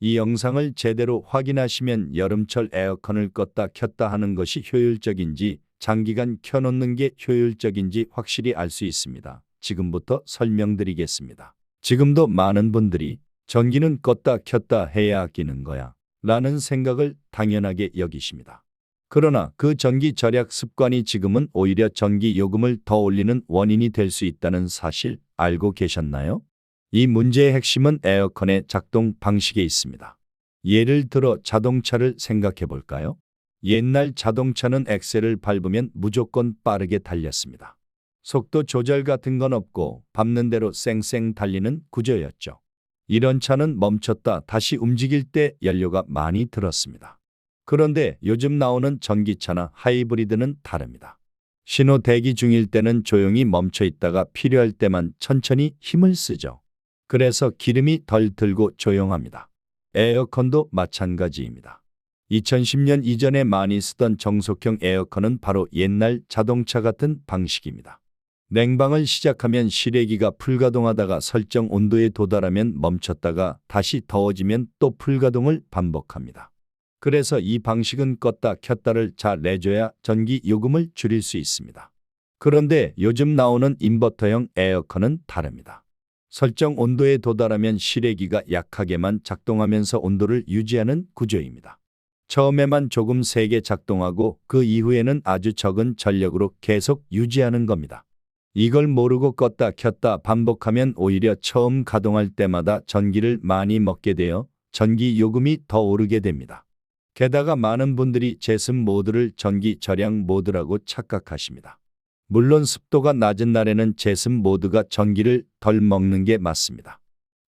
이 영상을 제대로 확인하시면 여름철 에어컨을 껐다 켰다 하는 것이 효율적인지 장기간 켜놓는 게 효율적인지 확실히 알 수 있습니다. 지금부터 설명드리겠습니다. 지금도 많은 분들이 전기는 껐다 켰다 해야 아끼는 거야 라는 생각을 당연하게 여기십니다. 그러나 그 전기 절약 습관이 지금은 오히려 전기 요금을 더 올리는 원인이 될 수 있다는 사실 알고 계셨나요? 이 문제의 핵심은 에어컨의 작동 방식에 있습니다. 예를 들어 자동차를 생각해 볼까요? 옛날 자동차는 엑셀을 밟으면 무조건 빠르게 달렸습니다. 속도 조절 같은 건 없고 밟는 대로 쌩쌩 달리는 구조였죠. 이런 차는 멈췄다 다시 움직일 때 연료가 많이 들었습니다. 그런데 요즘 나오는 전기차나 하이브리드는 다릅니다. 신호 대기 중일 때는 조용히 멈춰 있다가 필요할 때만 천천히 힘을 쓰죠. 그래서 기름이 덜 들고 조용합니다. 에어컨도 마찬가지입니다. 2010년 이전에 많이 쓰던 정속형 에어컨은 바로 옛날 자동차 같은 방식입니다. 냉방을 시작하면 실외기가 불가동하다가 설정 온도에 도달하면 멈췄다가 다시 더워지면 또 불가동을 반복합니다. 그래서 이 방식은 껐다 켰다를 잘 내줘야 전기 요금을 줄일 수 있습니다. 그런데 요즘 나오는 인버터형 에어컨은 다릅니다. 설정 온도에 도달하면 실외기가 약하게만 작동하면서 온도를 유지하는 구조입니다. 처음에만 조금 세게 작동하고 그 이후에는 아주 적은 전력으로 계속 유지하는 겁니다. 이걸 모르고 껐다 켰다 반복하면 오히려 처음 가동할 때마다 전기를 많이 먹게 되어 전기 요금이 더 오르게 됩니다. 게다가 많은 분들이 제습 모드를 전기 절약 모드라고 착각하십니다. 물론 습도가 낮은 날에는 제습 모드가 전기를 덜 먹는 게 맞습니다.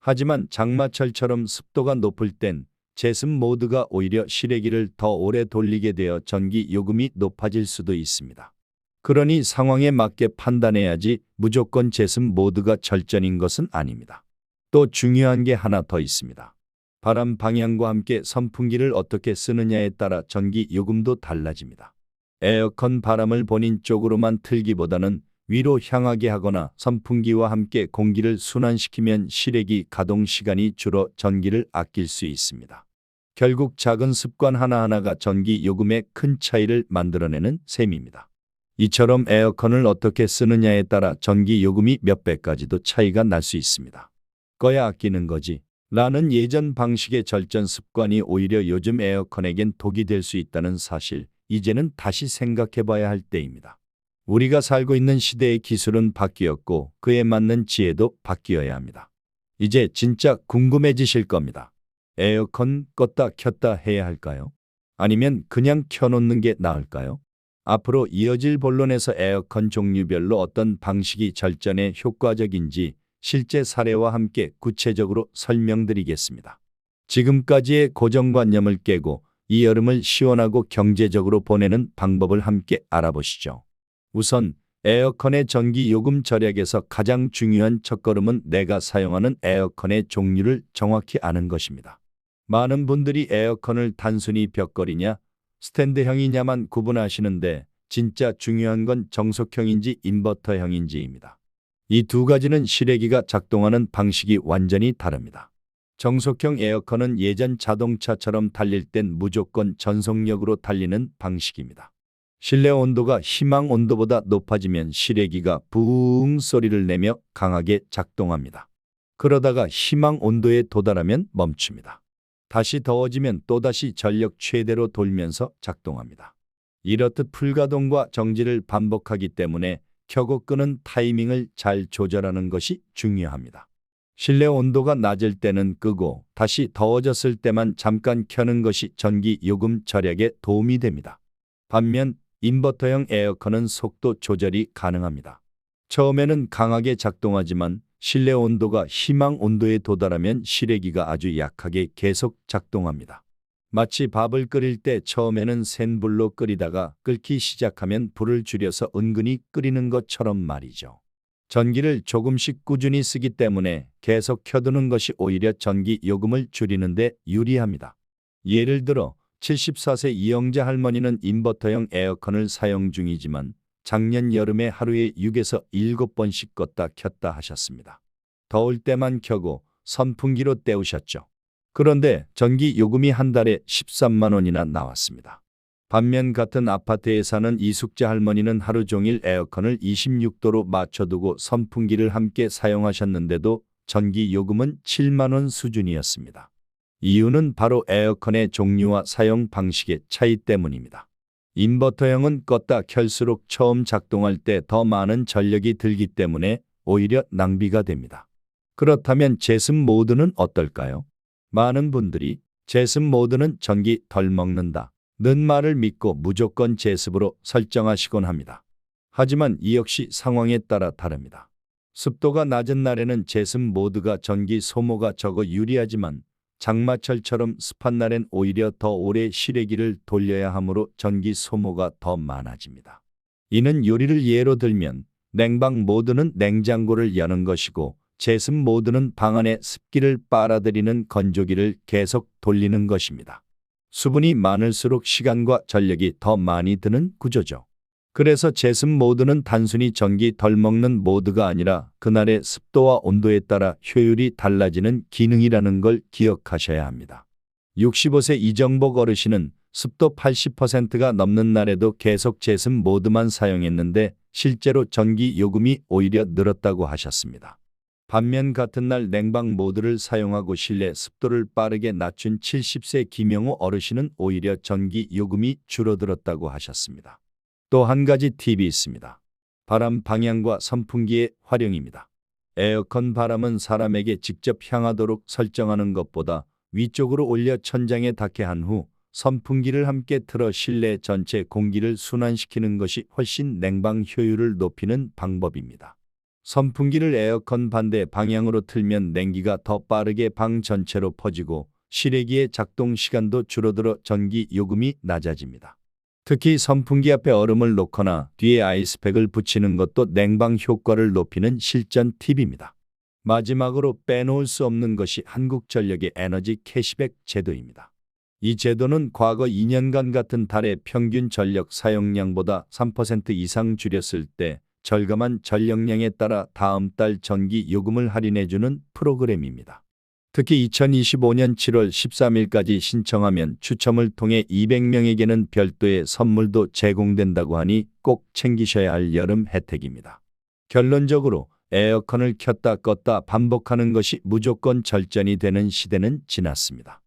하지만 장마철처럼 습도가 높을 땐 제습 모드가 오히려 실외기를 더 오래 돌리게 되어 전기 요금이 높아질 수도 있습니다. 그러니 상황에 맞게 판단해야지 무조건 제습 모드가 절전인 것은 아닙니다. 또 중요한 게 하나 더 있습니다. 바람 방향과 함께 선풍기를 어떻게 쓰느냐에 따라 전기 요금도 달라집니다. 에어컨 바람을 본인 쪽으로만 틀기보다는 위로 향하게 하거나 선풍기와 함께 공기를 순환시키면 실외기 가동 시간이 줄어 전기를 아낄 수 있습니다. 결국 작은 습관 하나하나가 전기 요금에 큰 차이를 만들어내는 셈입니다. 이처럼 에어컨을 어떻게 쓰느냐에 따라 전기 요금이 몇 배까지도 차이가 날 수 있습니다. 꺼야 아끼는 거지 라는 예전 방식의 절전 습관이 오히려 요즘 에어컨에겐 독이 될 수 있다는 사실, 이제는 다시 생각해 봐야 할 때입니다. 우리가 살고 있는 시대의 기술은 바뀌었고 그에 맞는 지혜도 바뀌어야 합니다. 이제 진짜 궁금해지실 겁니다. 에어컨 껐다 켰다 해야 할까요? 아니면 그냥 켜놓는 게 나을까요? 앞으로 이어질 본론에서 에어컨 종류별로 어떤 방식이 절전에 효과적인지 실제 사례와 함께 구체적으로 설명드리겠습니다. 지금까지의 고정관념을 깨고 이 여름을 시원하고 경제적으로 보내는 방법을 함께 알아보시죠. 우선 에어컨의 전기 요금 절약에서 가장 중요한 첫걸음은 내가 사용하는 에어컨의 종류를 정확히 아는 것입니다. 많은 분들이 에어컨을 단순히 벽걸이냐, 스탠드형이냐만 구분하시는데 진짜 중요한 건 정속형인지 인버터형인지입니다. 이 두 가지는 실외기가 작동하는 방식이 완전히 다릅니다. 정속형 에어컨은 예전 자동차처럼 달릴 땐 무조건 전속력으로 달리는 방식입니다. 실내 온도가 희망 온도보다 높아지면 실외기가 부웅 소리를 내며 강하게 작동합니다. 그러다가 희망 온도에 도달하면 멈춥니다. 다시 더워지면 또다시 전력 최대로 돌면서 작동합니다. 이렇듯 풀가동과 정지를 반복하기 때문에 켜고 끄는 타이밍을 잘 조절하는 것이 중요합니다. 실내 온도가 낮을 때는 끄고 다시 더워졌을 때만 잠깐 켜는 것이 전기 요금 절약에 도움이 됩니다. 반면 인버터형 에어컨은 속도 조절이 가능합니다. 처음에는 강하게 작동하지만 실내 온도가 희망 온도에 도달하면 실외기가 아주 약하게 계속 작동합니다. 마치 밥을 끓일 때 처음에는 센 불로 끓이다가 끓기 시작하면 불을 줄여서 은근히 끓이는 것처럼 말이죠. 전기를 조금씩 꾸준히 쓰기 때문에 계속 켜두는 것이 오히려 전기 요금을 줄이는 데 유리합니다. 예를 들어 74세 이영자 할머니는 인버터형 에어컨을 사용 중이지만 작년 여름에 하루에 6에서 7번씩 껐다 켰다 하셨습니다. 더울 때만 켜고 선풍기로 때우셨죠. 그런데 전기 요금이 한 달에 13만 원이나 나왔습니다. 반면 같은 아파트에 사는 이숙자 할머니는 하루 종일 에어컨을 26도로 맞춰두고 선풍기를 함께 사용하셨는데도 전기 요금은 7만 원 수준이었습니다. 이유는 바로 에어컨의 종류와 사용 방식의 차이 때문입니다. 인버터형은 껐다 켤수록 처음 작동할 때 더 많은 전력이 들기 때문에 오히려 낭비가 됩니다. 그렇다면 제습 모드는 어떨까요? 많은 분들이 제습 모드는 전기 덜 먹는다 는 말을 믿고 무조건 제습으로 설정하시곤 합니다. 하지만 이 역시 상황에 따라 다릅니다. 습도가 낮은 날에는 제습 모드가 전기 소모가 적어 유리하지만 장마철처럼 습한 날엔 오히려 더 오래 실외기를 돌려야 하므로 전기 소모가 더 많아집니다. 이는 요리를 예로 들면 냉방 모드는 냉장고를 여는 것이고 제습 모드는 방 안에 습기를 빨아들이는 건조기를 계속 돌리는 것입니다. 수분이 많을수록 시간과 전력이 더 많이 드는 구조죠. 그래서 제습 모드는 단순히 전기 덜 먹는 모드가 아니라 그날의 습도와 온도에 따라 효율이 달라지는 기능이라는 걸 기억하셔야 합니다. 65세 이정복 어르신은 습도 80%가 넘는 날에도 계속 제습 모드만 사용했는데 실제로 전기 요금이 오히려 늘었다고 하셨습니다. 반면 같은 날 냉방 모드를 사용하고 실내 습도를 빠르게 낮춘 70세 김영호 어르신은 오히려 전기 요금이 줄어들었다고 하셨습니다. 또 한 가지 팁이 있습니다. 바람 방향과 선풍기의 활용입니다. 에어컨 바람은 사람에게 직접 향하도록 설정하는 것보다 위쪽으로 올려 천장에 닿게 한 후 선풍기를 함께 틀어 실내 전체 공기를 순환시키는 것이 훨씬 냉방 효율을 높이는 방법입니다. 선풍기를 에어컨 반대 방향으로 틀면 냉기가 더 빠르게 방 전체로 퍼지고 실외기의 작동 시간도 줄어들어 전기 요금이 낮아집니다. 특히 선풍기 앞에 얼음을 놓거나 뒤에 아이스팩을 붙이는 것도 냉방 효과를 높이는 실전 팁입니다. 마지막으로 빼놓을 수 없는 것이 한국전력의 에너지 캐시백 제도입니다. 이 제도는 과거 2년간 같은 달의 평균 전력 사용량보다 3% 이상 줄였을 때 절감한 전력량에 따라 다음 달 전기 요금을 할인해주는 프로그램입니다. 특히 2025년 7월 13일까지 신청하면 추첨을 통해 200명에게는 별도의 선물도 제공된다고 하니 꼭 챙기셔야 할 여름 혜택입니다. 결론적으로 에어컨을 켰다 껐다 반복하는 것이 무조건 절전이 되는 시대는 지났습니다.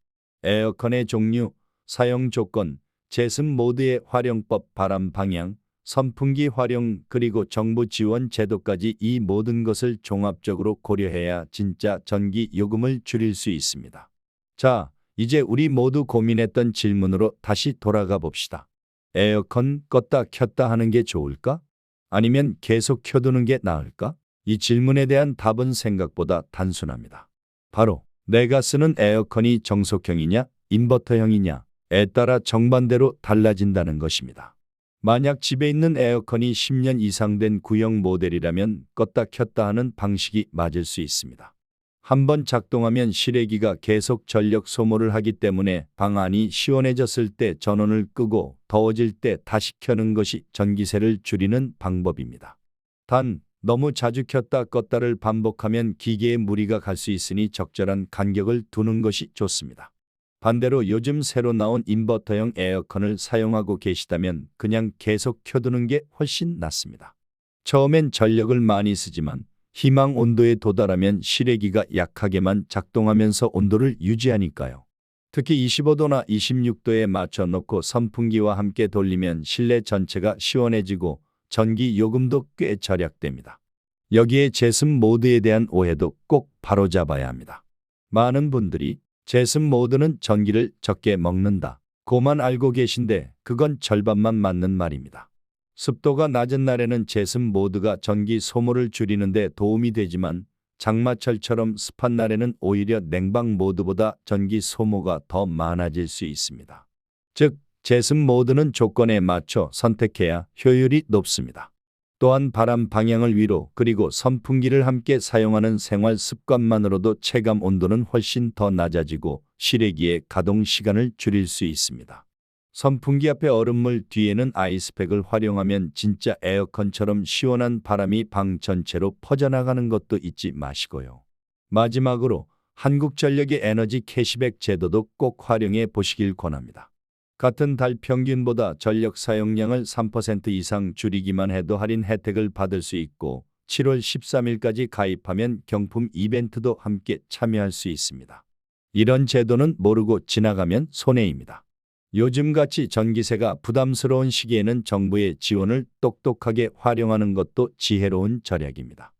에어컨의 종류, 사용 조건, 제습 모드의 활용법, 바람 방향, 선풍기 활용 그리고 정부 지원 제도까지 이 모든 것을 종합적으로 고려해야 진짜 전기 요금을 줄일 수 있습니다. 자, 이제 우리 모두 고민했던 질문으로 다시 돌아가 봅시다. 에어컨 껐다 켰다 하는 게 좋을까? 아니면 계속 켜두는 게 나을까? 이 질문에 대한 답은 생각보다 단순합니다. 바로 내가 쓰는 에어컨이 정속형이냐, 인버터형이냐에 따라 정반대로 달라진다는 것입니다. 만약 집에 있는 에어컨이 10년 이상 된 구형 모델이라면 껐다 켰다 하는 방식이 맞을 수 있습니다. 한번 작동하면 실외기가 계속 전력 소모를 하기 때문에 방 안이 시원해졌을 때 전원을 끄고 더워질 때 다시 켜는 것이 전기세를 줄이는 방법입니다. 단, 너무 자주 켰다 껐다를 반복하면 기계에 무리가 갈 수 있으니 적절한 간격을 두는 것이 좋습니다. 반대로 요즘 새로 나온 인버터형 에어컨을 사용하고 계시다면 그냥 계속 켜두는 게 훨씬 낫습니다. 처음엔 전력을 많이 쓰지만 희망 온도에 도달하면 실외기가 약하게만 작동하면서 온도를 유지하니까요. 특히 25도나 26도에 맞춰 놓고 선풍기와 함께 돌리면 실내 전체가 시원해지고 전기 요금도 꽤 절약됩니다. 여기에 제습 모드에 대한 오해도 꼭 바로잡아야 합니다. 많은 분들이 제습 모드는 전기를 적게 먹는다 고만 알고 계신데 그건 절반만 맞는 말입니다. 습도가 낮은 날에는 제습 모드가 전기 소모를 줄이는 데 도움이 되지만 장마철처럼 습한 날에는 오히려 냉방 모드보다 전기 소모가 더 많아질 수 있습니다. 즉, 제습 모드는 조건에 맞춰 선택해야 효율이 높습니다. 또한 바람 방향을 위로 그리고 선풍기를 함께 사용하는 생활 습관만으로도 체감 온도는 훨씬 더 낮아지고 실외기의 가동 시간을 줄일 수 있습니다. 선풍기 앞에 얼음물 뒤에는 아이스팩을 활용하면 진짜 에어컨처럼 시원한 바람이 방 전체로 퍼져나가는 것도 잊지 마시고요. 마지막으로 한국전력의 에너지 캐시백 제도도 꼭 활용해 보시길 권합니다. 같은 달 평균보다 전력 사용량을 3% 이상 줄이기만 해도 할인 혜택을 받을 수 있고 7월 13일까지 가입하면 경품 이벤트도 함께 참여할 수 있습니다. 이런 제도는 모르고 지나가면 손해입니다. 요즘같이 전기세가 부담스러운 시기에는 정부의 지원을 똑똑하게 활용하는 것도 지혜로운 전략입니다.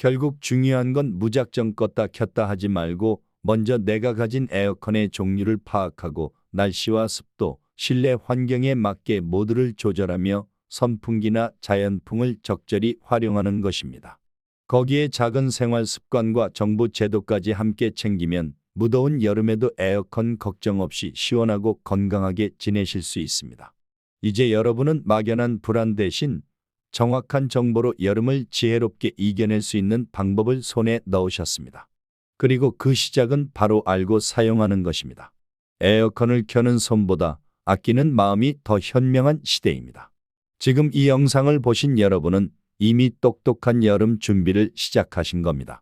결국 중요한 건 무작정 껐다 켰다 하지 말고 먼저 내가 가진 에어컨의 종류를 파악하고 날씨와 습도, 실내 환경에 맞게 모드를 조절하며 선풍기나 자연풍을 적절히 활용하는 것입니다. 거기에 작은 생활 습관과 정부 제도까지 함께 챙기면 무더운 여름에도 에어컨 걱정 없이 시원하고 건강하게 지내실 수 있습니다. 이제 여러분은 막연한 불안 대신 정확한 정보로 여름을 지혜롭게 이겨낼 수 있는 방법을 손에 넣으셨습니다. 그리고 그 시작은 바로 알고 사용하는 것입니다. 에어컨을 켜는 손보다 아끼는 마음이 더 현명한 시대입니다. 지금 이 영상을 보신 여러분은 이미 똑똑한 여름 준비를 시작하신 겁니다.